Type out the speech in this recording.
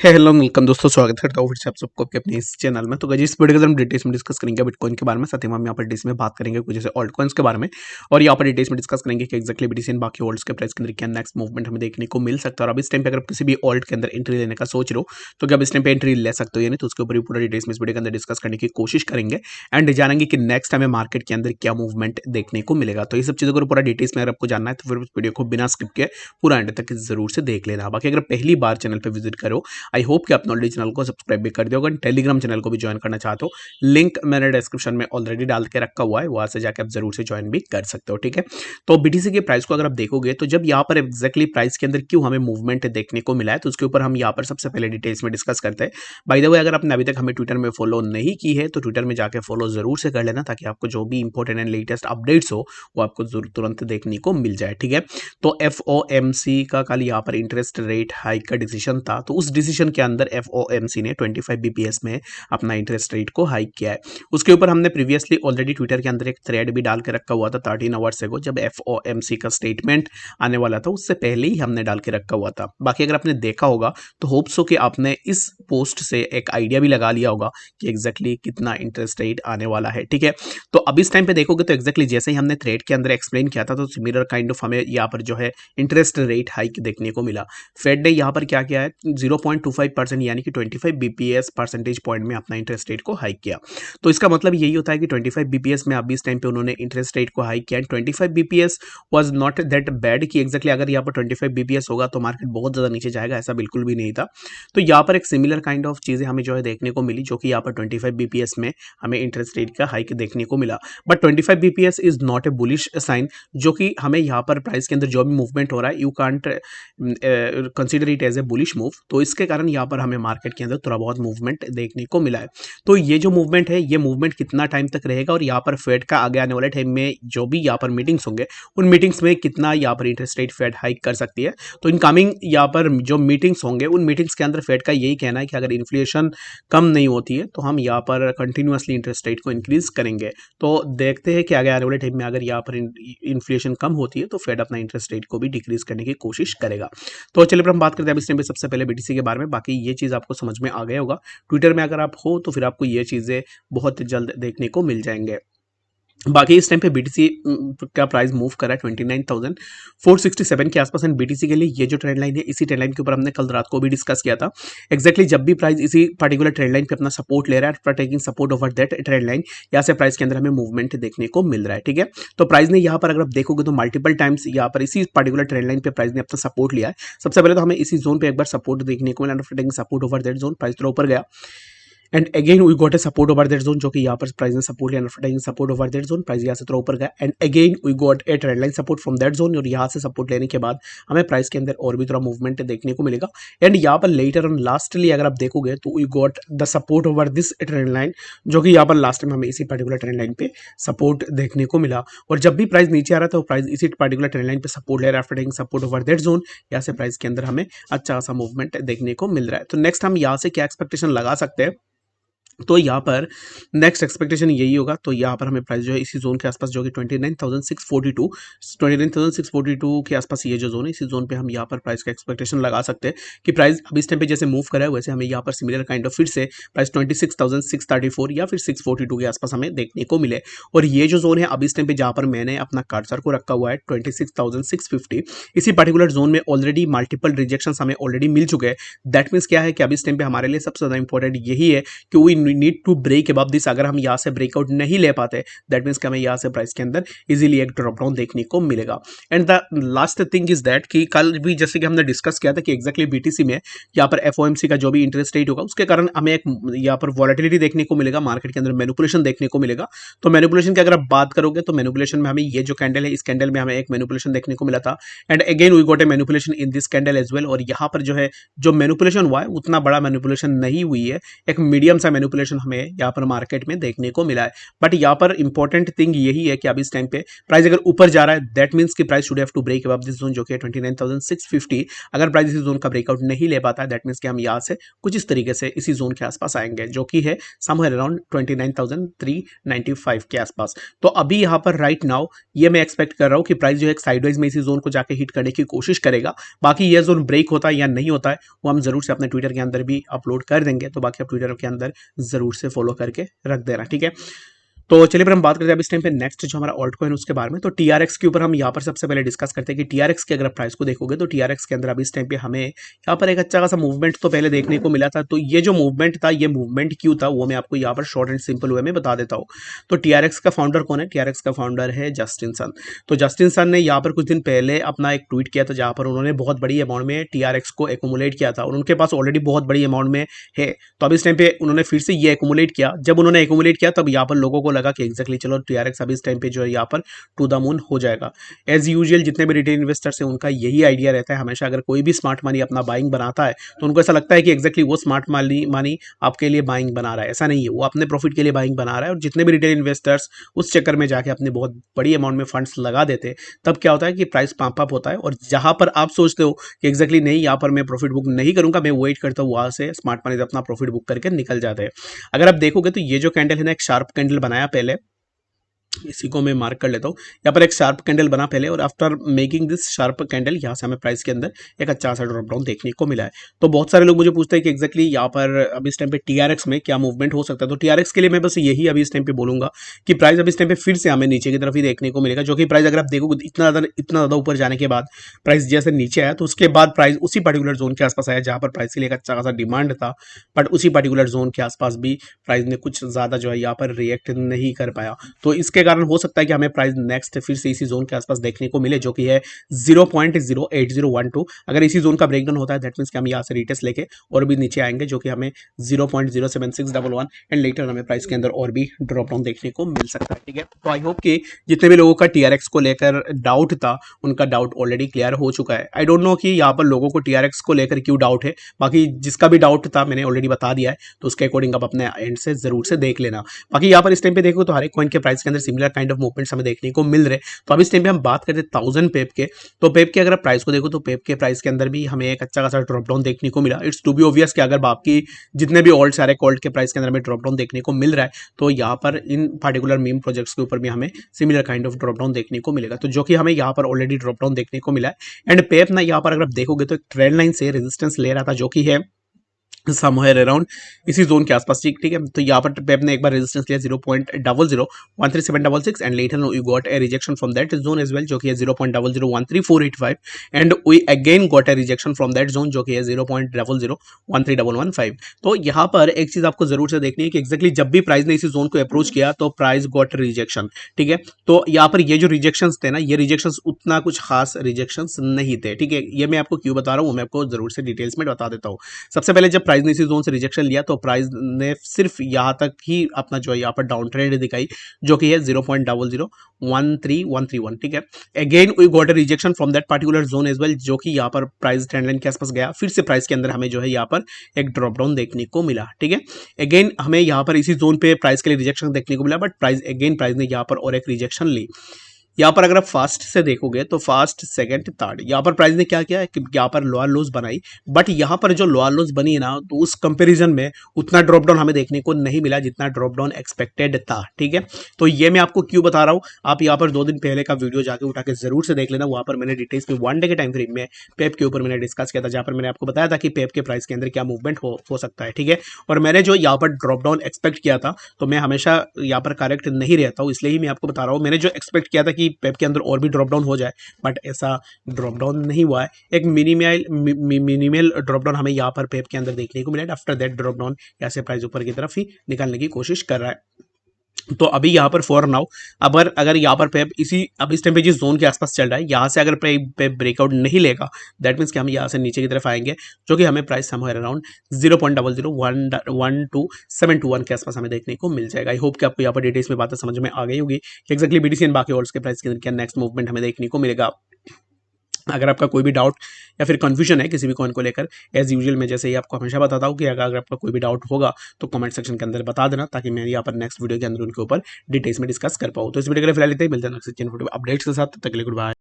Hello welcome दोस्तों, स्वागत करता हूँ फिर से आप सबको आपके अपने इस चैनल में। तो गाइस इस वीडियो के अंदर हम डिटेल्स में डिस्कस करेंगे बिटकॉइन के बारे में। साथ ही हम यहाँ पर डिटेल्स में बात करेंगे कुछ जैसे ऑल्ट कॉइन्स के बारे में, और यहाँ पर डिटेल्स में डिस्कस करेंगे कि एक्जैक्टली बीटीसी एंड बाकी ऑल्ट्स के प्राइस के अंदर क्या नेक्स्ट मूवमेंट हमें देखने को मिल सकता है। और अब इस टाइम पे अगर आप किसी भी ऑल्ट के अंदर एंट्री लेने का सोच रहे हो तो क्या आप इस टाइम पे एंट्री ले सकते हो या नहीं, तो उसके ऊपर भी पूरा डिटेल्स में इस वीडियो के अंदर डिस्कस करने की कोशिश करेंगे एंड जानेंगे कि नेक्स्ट हमें मार्केट के अंदर क्या मूवमेंट देखने को मिलेगा। तो ये सब चीज़ों को पूरा डिटेल्स में अगर आपको जानना है तो फिर उस वीडियो को बिना स्किप के पूरा एंड तक जरूर से देख लेना। बाकी अगर पहली बार चैनल पर विजिट करो, आई होप कि आप ऑलरेडी चैनल को सब्सक्राइब भी कर दिया होगा। टेलीग्राम चैनल को भी ज्वाइन करना चाहते हो, लिंक मैंने डिस्क्रिप्शन में ऑलरेडी डाल के रखा हुआ है, वहां से जाकर आप जरूर से ज्वाइन भी कर सकते हो। ठीक है, तो बीटीसी के प्राइस को अगर आप देखोगे तो जब यहाँ पर एग्जैक्टली प्राइस के अंदर क्यों हमें मूवमेंट देखने को मिला है, तो उसके ऊपर हम यहाँ पर सबसे पहले डिटेल्स में डिस्कस करते हैं। बाय द वे, अगर आपने अभी तक हमें ट्विटर में फॉलो नहीं की है तो ट्विटर में जाकर फॉलो जरूर से कर लेना, ताकि आपको जो भी इंपॉर्टेंट एंड लेटेस्ट अपडेट्स हो वो आपको तुरंत देखने को मिल जाए। ठीक है, तो FOMC का कल यहाँ पर इंटरेस्ट रेट हाइक का डिसीजन था, तो उस डिसीजन के अंदर FOMC ने 25 BPS में अपना इंटरेस्ट रेट को हाइक किया है। उसके ऊपर हमने प्रीवियसली ऑलरेडी ट्विटर के अंदर एक थ्रेड भी डाल के रखा हुआ था 13 आवर्स अगो, जब FOMC का स्टेटमेंट आने वाला था उससे पहले ही हमने डाल के रखा हुआ था। बाकी अगर आपने देखा होगा तो होप सो कि आपने इस पोस्ट से एक आइडिया भी लगा लिया होगा कि एग्जैक्टली कितना इंटरेस्ट रेट आने वाला है। ठीक है, तो अब इस टाइम पे देखोगे तो एग्जैक्टली जैसे ही हमने थ्रेड के अंदर एक्सप्लेन किया था तो सिमिलर काइंड ऑफ हमें यहाँ पर जो है इंटरेस्ट रेट हाइक देखने को मिला। फेड ने यहाँ पर क्या किया है, 0.25% यानी कि 25 BPS परसेंटेज पॉइंट में अपना इंटरेस्ट रेट को हाइक किया। तो इसका मतलब यही होता है कि 25 BPS में अभी इस टाइम पे उन्होंने इंटरेस्ट रेट को हाइक किया। 25 BPS was not that bad कि एग्जैक्टली अगर यहाँ पर 25 BPS होगा तो मार्केट बहुत ज़्यादा नीचे जाएगा, ऐसा बिल्कुल भी नहीं था। तो यहाँ पर एक सिमिलर काइंड ऑफ चीज़ें हमें जो है देखने को मिली, जो कि यहाँ पर 25 BPS में हमें इंटरेस्ट रेट का हाइक देखने को मिला। But 25 BPS is not a bullish sign, जो कि हमें यहाँ पर प्राइस के अंदर जो भी मूवमेंट हो रहा है you can't consider it as a bullish move. तो इसके कारण यहाँ पर हमें मार्केट के अंदर थोड़ा बहुत मूवमेंट देखने को मिला है। तो ये जो मूवमेंट है, ये मूवमेंट कितना टाइम तक रहेगा, और यहाँ पर फेड का आगे आने वाले टाइम में जो भी यहाँ पर मीटिंग्स होंगे उन मीटिंग्स में कितना यहाँ पर इंटरेस्ट रेट फेड हाइक कर सकती है। तो इनकमिंग यहाँ पर जो मीटिंग्स होंगे उन मीटिंग्स के अंदर फेड का यही कहना है कि अगर इन्फ्लेशन कम नहीं होती है तो हम यहाँ पर कंटिन्यूसली इंटरेस्ट रेट को इंक्रीज करेंगे। तो देखते हैं कि आगे आने वाले टाइम में अगर यहाँ पर इन्फ्लेशन कम होती है तो फेड अपना इंटरेस्ट रेट को भी डिक्रीज करने की कोशिश करेगा। तो चलिए पर हम बात करते हैं अब इस टाइम पे सबसे पहले बीटीसी के बारे में। बाकी ये चीज़ आपको समझ में आ गया होगा, ट्विटर में अगर आप हो तो फिर आपको ये चीज़ें बहुत जल्द देखने को मिल जाएंगे। बाकी इस टाइम पे बीटीसी का प्राइस मूव करा है 29,467 के आसपास। एंड बीटीसी के लिए ये जो ट्रेंड लाइन है, इसी ट्रेंड लाइन के ऊपर हमने कल रात को भी डिस्कस किया था। एक्जैक्टली जब भी प्राइस इसी पर्टिकुलर ट्रेंड लाइन पे अपना सपोर्ट ले रहा है, after taking support over that trend line, यहाँ से प्राइस के अंदर हमें मूवमेंट देखने को मिल रहा है। ठीक है, तो प्राइस ने यहाँ पर अगर आप देखोगे तो मल्टीपल टाइम्स यहाँ पर इसी पर्टिकुलर ट्रेंड लाइन पे प्राइस ने अपना सपोर्ट लिया है। सबसे पहले तो हमें इसी जोन पे एक बार सपोर्ट देखने को मिला, after taking support over that zone price थोड़ा ऊपर गया and again we got a support over that zone, जो कि यहाँ पर प्राइस ने सपोर्ट लिया, advertising support over that zone, price यहाँ से थोड़ा ऊपर गया and again we got a trend line support from that zone. और यहाँ से सपोर्ट लेने के बाद हमें प्राइस के अंदर और भी थोड़ा मूवमेंट देखने को मिलेगा। एंड यहाँ पर लेटर ऑन लास्टली अगर आप देखोगे तो we got the support over this trend line, जो कि यहाँ पर लास्ट में हमें इसी पर्टिकुलर ट्रेंड लाइन पे सपोर्ट देखने को मिला। और जब भी प्राइस नीचे आ रहा था, प्राइस इसी पर्टिकुलर ट्रेंड लाइन पे सपोर्ट ले रहा है, after taking support over that zone, यहाँ से प्राइस के अंदर हमें अच्छा खासा मूवमेंट देखने को मिल रहा है। तो नेक्स्ट हम यहाँ से क्या एक्सपेक्टेशन लगा सकते हैं, तो यहाँ पर नेक्स्ट एक्सपेक्टेशन यही होगा। तो यहाँ पर हमें प्राइस जो है इसी जोन के आसपास, जो कि 29,642 के आसपास ये जो जोन है, इसी जोन पे हम यहाँ पर प्राइस का एक्सपेक्टेशन लगा सकते हैं कि प्राइस अब इस टाइम पे जैसे मूव करा है वैसे हमें यहाँ पर सिमिलर काइंड ऑफ फिर से प्राइस 26,634 या फिर 642 के आसपास हमें देखने को मिले। और ये जो जोन है अब इस टाइम पे जहाँ पर मैंने अपना कर्सर को रखा हुआ है 26,650, इसी पर्टिकुलर जोन में ऑलरेडी मल्टीपल रिजेक्शन हमें ऑलरेडी मिल चुके हैं। दैट मीन्स क्या है कि अब इस टाइम पे हमारे लिए सबसे ज़्यादा इंपॉर्टेंट यही है कि we need to break above this. अगर हम यहाँ से ब्रेकआउट नहीं ले पाते, दैट मीन्स कि हमें यहाँ से प्राइस के अंदर इजीली एक ड्रॉप डाउन देखने को मिलेगा। And the last thing is that कि कल भी जैसे कि हमने डिस्कस किया था कि एक्जैक्टली बीटीसी में यहाँ पर FOMC का जो भी इंटरेस्ट रेट होगा उसके कारण हमें एक यहाँ पर वॉलेटिलिटी देखने को मिलेगा, मार्केट के अंदर मैनिपुलेशन देखने को मिलेगा। तो मैनिपुलेशन की अगर आप बात करोगे तो मैनिपुलेशन में हमें ये जो कैंडल है, इस कैंडल में हमें एक मैनिपुलेशन देखने को मिला था and again we got a manipulation in this candle as well. और यहाँ पर जो है जो मैनिपुलेशन हुआ है उतना बड़ा मैनिपुलेशन नहीं हुई है, एक मीडियम सा मैनिपुलेशन स्पेकुलेशन हमें यहाँ पर मार्केट में देखने को मिला है। बट यहाँ पर इंपॉर्टेंट थिंग यही है कि अभी इस टाइम पे प्राइस अगर ऊपर जा रहा है दैट मीन्स कि price should have to break above this zone जो कि है 29,650। अगर प्राइस इस जोन का ब्रेकआउट नहीं ले पाता है दैट मीन्स कि हम यहाँ से कुछ इस तरीके से इसी जोन के आसपास आएंगे जो कि है समवेयर अराउंड 29,395 के आसपास। तो अभी यहाँ पर राइट नाउ ये मैं एक्सपेक्ट कर रहा हूँ कि प्राइस जो है साइडवेज में इसी जोन को जाके हिट करने की कोशिश करेगा। बाकी ये जोन ब्रेक होता है या नहीं होता है वो हम जरूर से अपने ट्विटर के अंदर भी अपलोड कर देंगे, तो बाकी आप ट्विटर के अंदर जरूर से फॉलो करके रख देना, ठीक है। तो चलिए फिर हम बात करते हैं अब इस टाइम पे नेक्स्ट जो हमारा ऑल्ट कॉइन उसके बारे में। तो टीआरएक्स के ऊपर हम यहाँ पर सबसे पहले डिस्कस करते हैं कि टीआरएक्स के अगर प्राइस को देखोगे तो टीआरएक्स के अंदर अभी इस टाइम पे हमें यहाँ पर एक अच्छा खासा मूवमेंट तो पहले देखने को मिला था। तो ये जो मूवमेंट था ये मूवमेंट क्यों था वो मैं आपको यहाँ पर शॉर्ट एंड सिंपल वे में बता देता हूँ। तो टीआरएक्स का फाउंडर कौन है? टीआरएक्स का फाउंडर है जस्टिन सन। तो जस्टिन सन ने यहाँ पर कुछ दिन पहले अपना एक ट्वीट किया था जहाँ पर उन्होंने बहुत बड़ी अमाउंट में टीआरएक्स को एक्यूमुलेट किया था और उनके पास ऑलरेडी बहुत बड़ी अमाउंट में है। तो अब इस टाइम पे उन्होंने फिर से ये एक्यूमुलेट किया। जब उन्होंने एक्यूमुलेट किया तब यहाँ पर लोगों को लगा कि एक्जैक्टली चलो टीआरएक्स अभी इस टाइम पे जो है यहाँ पर टू द मून हो जाएगा। एज यूजुअल जितने भी रिटेल इन्वेस्टर्स हैं उनका यही आइडिया रहता है हमेशा, अगर कोई भी स्मार्ट मनी अपना बाइंग बनाता है तो उनको ऐसा लगता है कि एक्जैक्टली वो स्मार्ट मनी आपके लिए बाइंग बना रहा है। ऐसा नहीं है, वो अपने प्रॉफिट के लिए बाइंग बना रहा है। और जितने भी रिटेल इन्वेस्टर्स उस चक्कर में जाके अपने बहुत बड़ी अमाउंट में फंड्स लगा देते हैं तब क्या होता है कि प्राइस पंप अप होता है। और जहां पर आप सोचते हो कि एक्जैक्टली नहीं यहाँ पर मैं प्रॉफिट बुक नहीं करूंगा, मैं वेट करता हूँ, वहां से स्मार्ट मनी अपना प्रॉफिट बुक करके निकल जाते हैं। अगर आप देखोगे तो ये जो कैंडल है ना, एक शार्प कैंडल बनाया पहले, इसी को मैं मार्क कर लेता हूँ। यहाँ पर एक शार्प कैंडल बना पहले और after making this sharp candle यहाँ से हमें प्राइस के अंदर एक अच्छा सा ड्रॉप डाउन देखने को मिला है। तो बहुत सारे लोग मुझे पूछते हैं कि एक्जैक्टली यहाँ पर अभी इस टाइम पे टीआरएक्स में क्या मूवमेंट हो सकता है। तो टीआरएक्स के लिए मैं बस यही अभी इस टाइम पे बोलूंगा कि प्राइस अभी इस टाइम पे फिर से हमें नीचे की तरफ ही देखने को मिलेगा, जो कि प्राइस अगर आप देखोगे इतना ज़्यादा ऊपर जाने के बाद प्राइस जैसे नीचे आया तो उसके बाद प्राइस उसी पर्टिकुलर जोन के आसपास आया जहाँ पर प्राइस के लिए एक अच्छा खासा डिमांड था। बट उसी पर्टिकुलर जोन के आसपास भी प्राइस ने कुछ ज़्यादा जो है यहाँ पर रिएक्ट नहीं कर पाया। तो इसके कारण हो सकता है कि हमें प्राइस नेक्स्ट फिर से इसी जोन के आसपास देखने को मिले जो कि है 0.08012। अगर इसी जोन का ब्रेकडाउन होता है दैट मींस कि हम यहाँ से रिटेस्ट लेके और भी नीचे आएंगे जो कि हमें 0.07611 एंड लेटर हमें प्राइस के अंदर और भी ड्रॉप डाउन देखने को मिल सकता है, ठीक है। तो आई होप कि जितने भी लोगों का टीआरएक्स को लेकर डाउट था उनका डाउट ऑलरेडी क्लियर हो चुका है। आई डोंट नो कि यहाँ पर लोगों को टीआरएक्स को लेकर क्यों डाउट है, बाकी जिसका भी डाउट था मैंने ऑलरेडी बता दिया है, तो उसके अकॉर्डिंग आप अपने एंड से जरूर से देख लेना। बाकी यहाँ पर इस टाइम पे देखो तो हर एक कॉइन के प्राइस के अंदर सिमिलर काइंड ऑफ मूवमेंट्स हमें देखने को मिल रहे। तो अब इस टाइम पे हम बात करते हैं 1000 पेप के। तो पेप के अगर आप प्राइस को देखो तो पेप के प्राइस के अंदर भी हमें एक अच्छा खासा ड्रॉप डाउन देखने को मिला। इट्स टू बी ऑब्वियस कि अगर बाकी जितने भी ऑल्ट सारे ऑल्ट के प्राइस के अंदर हमें ड्रॉप डाउन देखने को मिल रहा है तो यहाँ पर इन पर्टिकुलर मीम प्रोजेक्ट्स के ऊपर भी हमें similar kind of drop down देखने को मिलेगा, तो जो कि हमें यहाँ पर ऑलरेडी ड्रॉप डाउन देखने को मिला है। एंड पेप ना यहाँ पर अगर आप देखोगे तो एक ट्रेंड लाइन से रेजिस्टेंस ले रहा था जो कि है समवेयर अराउंड इसी जोन के आसपास, ठीक है। तो यहाँ पर पेप ने एक बार रेजिस्टेंस लिया 0.0013766 and later we got a rejection from that zone as well जो कि है 0.0013485 and we again got a rejection from that zone जो कि है 0.0013115। तो यहाँ पर एक चीज आपको जरूर से देखनी है कि एक्जैक्टली जब भी प्राइस ने इसी जोन को अप्रोच किया तो प्राइस गॉट रिजेक्शन, ठीक है। तो यहाँ पर ये जो रिजेक्शन थे ना, ये रिजेक्शन उतना कुछ खास रिजेक्शन नहीं थे, ठीक है। ये मैं आपको क्यों बता रहा हूँ मैं आपको जरूर से डिटेल्स में बता देता हूँ। सबसे पहले जब प्राइस ने इसी जोन से रिजेक्शन लिया तो प्राइस ने सिर्फ यहाँ तक ही अपना जो है यहाँ पर डाउन ट्रेंड दिखाई जो कि है 0.0013131, ठीक है। Again we got a rejection from that particular zone as well जो कि यहाँ पर प्राइस ट्रेंड लाइन के आसपास गया, फिर से प्राइस के अंदर हमें जो है यहाँ पर एक ड्रॉप डाउन देखने को मिला, ठीक है। अगेन हमें यहाँ पर इसी जोन पे प्राइस के लिए रिजेक्शन देखने को मिला बट प्राइस ने यहाँ पर और एक रिजेक्शन ली। यहाँ पर अगर आप फास्ट से देखोगे तो फास्ट सेकंड थर्ड यहाँ पर प्राइस ने क्या किया है कि यहाँ पर लोअर लोज बनाई, बट यहाँ पर जो लोअर लोज बनी है ना तो उस कंपैरिजन में उतना ड्रॉप डाउन हमें देखने को नहीं मिला जितना ड्रॉप डाउन एक्सपेक्टेड था, ठीक है। तो ये मैं आपको क्यों बता रहा हूँ, आप यहाँ पर 2 दिन पहले का वीडियो जाके उठा के जरूर से देख लेना। वहाँ पर मैंने डिटेल्स में 1 डे के टाइम फ्रेम में पेप के ऊपर मैंने डिस्कस किया था जहाँ पर मैंने आपको बताया था कि पेप के प्राइस के अंदर क्या मूवमेंट हो सकता है, ठीक है। और मैंने जो यहाँ पर ड्रॉप डाउन एक्सपेक्ट किया था तो मैं हमेशा यहाँ पर करेक्ट नहीं रहता हूँ, इसलिए ही मैं आपको बता रहा हूँ। मैंने जो एक्सपेक्ट किया था कि पेप के अंदर और ड्रॉप डाउन हो जाए बट ऐसा ड्रॉप डाउन नहीं हुआ है। एक मिनिमल ड्रॉप डाउन हमें यहाँ पर पेप के अंदर देखने को मिला। आफ्टर दैट ड्रॉप डाउन ऐसे प्राइस ऊपर की तरफ ही निकालने की कोशिश कर रहा है। तो अभी यहाँ पर फॉर नाउ अगर यहाँ पर पेप अब इस टाइम पे जिस जोन के आसपास चल रहा है यहाँ से अगर पेप ब्रेकआउट नहीं लेगा दैट मीन्स कि हम यहाँ से नीचे की तरफ आएंगे जो कि हमें प्राइस समवेयर अराउंड 0.0012721 के आसपास हमें देखने को मिल जाएगा। आई होप कि आपको यहाँ पर डिटेल्स में बातें समझ में आ गई होगी कि एक्जैक्टली बीटीसी एंड बाकी ऑल्ट्स के प्राइस के अंदर क्या नेक्स्ट मूवमेंट हमें देखने को मिलेगा। अगर आपका कोई भी डाउट या फिर कन्फ्यूजन है किसी भी कॉइन को लेकर, एज यूजुअल मैं जैसे ही आपको हमेशा बताता हूँ कि अगर आपका कोई भी डाउट होगा तो कमेंट सेक्शन के अंदर बता देना, ताकि मैं यहाँ पर नेक्स्ट वीडियो के अंदर उनके ऊपर डिटेल्स में डिस्कस कर पाऊँ। तो इस वीडियो के लिए फिलहाल इतना ही, मिलते हैं नेक्स्ट अपडेट्स के साथ, तब तक के लिए गुड बाय।